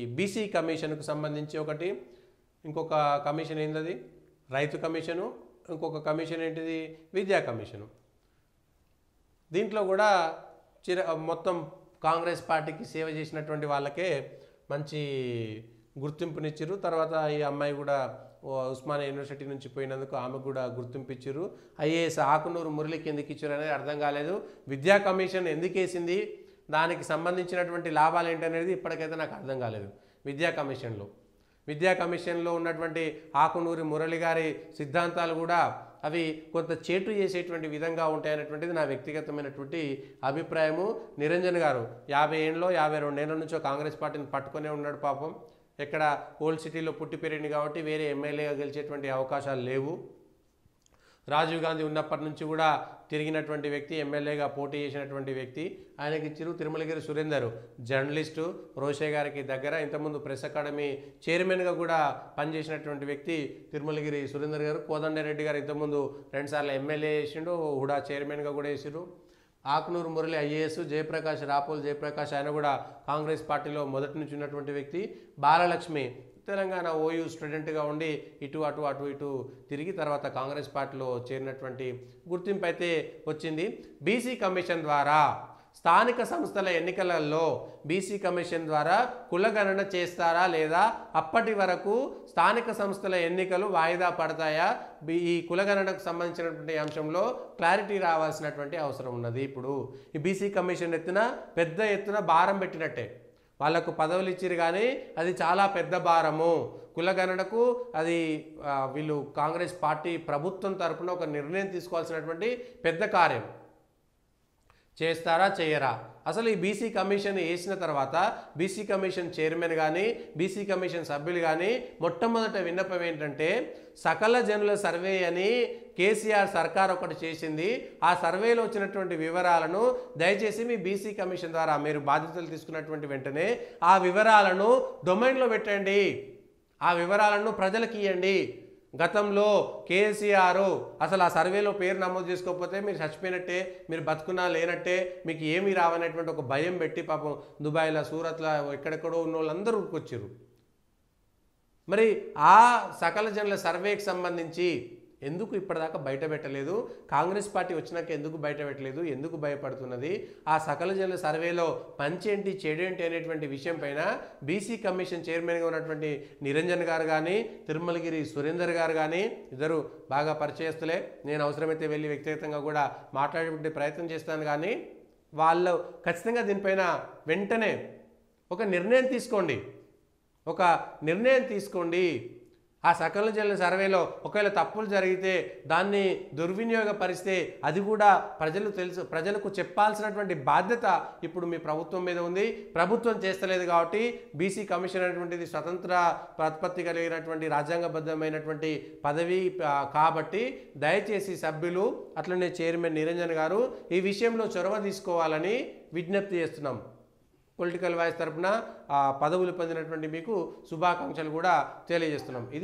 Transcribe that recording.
ఈ బీసీ కమిషన్కు సంబంధించి ఒకటి, ఇంకొక కమిషన్ ఏంటది రైతు కమిషను, ఇంకొక కమిషన్ ఏంటిది విద్యా కమిషను. దీంట్లో కూడా మొత్తం కాంగ్రెస్ పార్టీకి సేవ చేసినటువంటి వాళ్ళకే మంచి గుర్తింపునిచ్చారు. తర్వాత ఈ అమ్మాయి కూడా ఉస్మానియా యూనివర్సిటీ నుంచి పోయినందుకు ఆమెకు కూడా గుర్తింపు ఇచ్చారు. ఐఏఎస్ ఆకునూరు మురళికి ఎందుకు ఇచ్చారు అనేది అర్థం కాలేదు. విద్యా కమిషన్ ఎందుకు వేసింది, దానికి సంబంధించినటువంటి లాభాలు ఏంటనేది ఇప్పటికైతే నాకు అర్థం కాలేదు. విద్యా కమిషన్లో ఉన్నటువంటి ఆకునూరి మురళి గారి సిద్ధాంతాలు కూడా అవి కొంత చేటు చేసేటువంటి విధంగా ఉంటాయనేటువంటిది నా వ్యక్తిగతమైనటువంటి అభిప్రాయము. నిరంజన్ గారు 50 ఏళ్ళలో 52 ఏళ్ళ నుంచో కాంగ్రెస్ పార్టీని పట్టుకునే ఉన్నాడు పాపం. ఎక్కడ ఓల్డ్ సిటీలో పుట్టి పెరిగింది కాబట్టి వేరే ఎమ్మెల్యేగా గెలిచేటువంటి అవకాశాలు లేవు. రాజీవ్ గాంధీ ఉన్నప్పటి నుంచి కూడా తిరిగినటువంటి వ్యక్తి, ఎమ్మెల్యేగా పోటీ చేసినటువంటి వ్యక్తి. ఆయనకి ఇచ్చిరు. తిరుమలగిరి సురేందర్ జర్నలిస్టు, రోషే గారికి దగ్గర, ఇంతకుముందు ప్రెస్ అకాడమీ చైర్మన్గా కూడా పనిచేసినటువంటి వ్యక్తి తిరుమలగిరి సురేందర్ గారు. కోదండరెడ్డి గారు ఇంతకుముందు 2 సార్లు ఎమ్మెల్యే చేసిండు, హుడా చైర్మన్గా కూడా వేసిరు. ఆకునూరు మురళి ఐఏఎస్, రాపోల్ జయప్రకాష్ ఆయన కూడా కాంగ్రెస్ పార్టీలో మొదటి నుంచి ఉన్నటువంటి వ్యక్తి. బాలలక్ష్మి తెలంగాణ ఓయూ స్టూడెంట్గా ఉండి ఇటు తిరిగి తర్వాత కాంగ్రెస్ పార్టీలో చేరినటువంటి గుర్తింపు అయితే వచ్చింది. బీసీ కమిషన్ ద్వారా స్థానిక సంస్థల ఎన్నికలలో బీసీ కమిషన్ ద్వారా కులగణన చేస్తారా లేదా, అప్పటి వరకు స్థానిక సంస్థల ఎన్నికలు వాయిదా పడతాయా, ఈ కులగణనకు సంబంధించినటువంటి అంశంలో క్లారిటీ రావాల్సినటువంటి అవసరం ఉన్నది. ఇప్పుడు ఈ బీసీ కమిషన్ పెద్ద ఎత్తున భారం పెట్టినట్టే. వాళ్ళకు పదవులు ఇచ్చిరు కానీ అది చాలా పెద్ద భారము. కులగణనకు అది వీళ్ళు కాంగ్రెస్ పార్టీ ప్రభుత్వం తరపున ఒక నిర్ణయం తీసుకోవాల్సినటువంటి పెద్ద కార్యం. చేస్తారా చేయరా? అసలు ఈ బీసీ కమిషన్ వేసిన తర్వాత బీసీ కమిషన్ చైర్మన్ కానీ బీసీ కమిషన్ సభ్యులు కానీ మొట్టమొదట విన్నపం ఏంటంటే, సకల జనుల సర్వే అని కేసీఆర్ సర్కార్ ఒకటి చేసింది. ఆ సర్వేలో వచ్చినటువంటి వివరాలను దయచేసి మీ బీసీ కమిషన్ ద్వారా మీరు బాధ్యతలు తీసుకున్నటువంటి వెంటనే ఆ వివరాలను డొమైన్లో పెట్టండి, ఆ వివరాలను ప్రజలకు ఇవ్వండి. గతంలో కేసీఆర్ అసలు ఆ సర్వేలో పేరు నమోదు చేసుకోకపోతే మీరు చచ్చిపోయినట్టే, మీరు బతుకున్నా లేనట్టే, మీకు ఏమీ రావనేటువంటి ఒక భయం పెట్టి పాపం దుబాయ్లో, సూరత్లో, ఎక్కడెక్కడో ఉన్న వాళ్ళందరూ వచ్చారు. మరి ఆ సకల జనుల సర్వేకి సంబంధించి ఎందుకు ఇప్పటిదాకా బయట పెట్టలేదు? కాంగ్రెస్ పార్టీ వచ్చినాక ఎందుకు బయట పెట్టలేదు? ఎందుకు భయపడుతున్నది? ఆ సకల జనుల సర్వేలో పంచేంటి చెడేంటి అనేటువంటి విషయం పైన బీసీ కమిషన్ చైర్మన్గా ఉన్నటువంటి నిరంజన్ గారు కానీ తిరుమలగిరి సురేందర్ గారు కానీ ఇద్దరు బాగా పరిచయస్తులే. నేను అవసరమైతే వెళ్ళి వ్యక్తిగతంగా కూడా మాట్లాడే ప్రయత్నం చేస్తాను. కానీ వాళ్ళు ఖచ్చితంగా దీనిపైన వెంటనే ఒక నిర్ణయం తీసుకోండి. ఆ సకల జనుల సర్వేలో ఒకవేళ తప్పులు జరిగితే దాన్ని దుర్వినియోగపరిస్తే అది కూడా ప్రజలకు చెప్పాల్సినటువంటి బాధ్యత ఇప్పుడు మీ ప్రభుత్వం మీద ఉంది. ప్రభుత్వం చేస్తలేదు కాబట్టి బీసీ కమిషన్ అనేటువంటిది స్వతంత్ర ప్రతిపత్తి కలిగినటువంటి రాజ్యాంగబద్ధమైనటువంటి పదవి కాబట్టి దయచేసి సభ్యులు అట్లనే చైర్మన్ నిరంజన్ గారు ఈ విషయంలో చొరవ తీసుకోవాలని విజ్ఞప్తి చేస్తున్నాం. పొలిటికల్ వాయిస్ తరపున పదవులు పొందినటువంటి మీకు శుభాకాంక్షలు కూడా తెలియజేస్తున్నాం. ఇది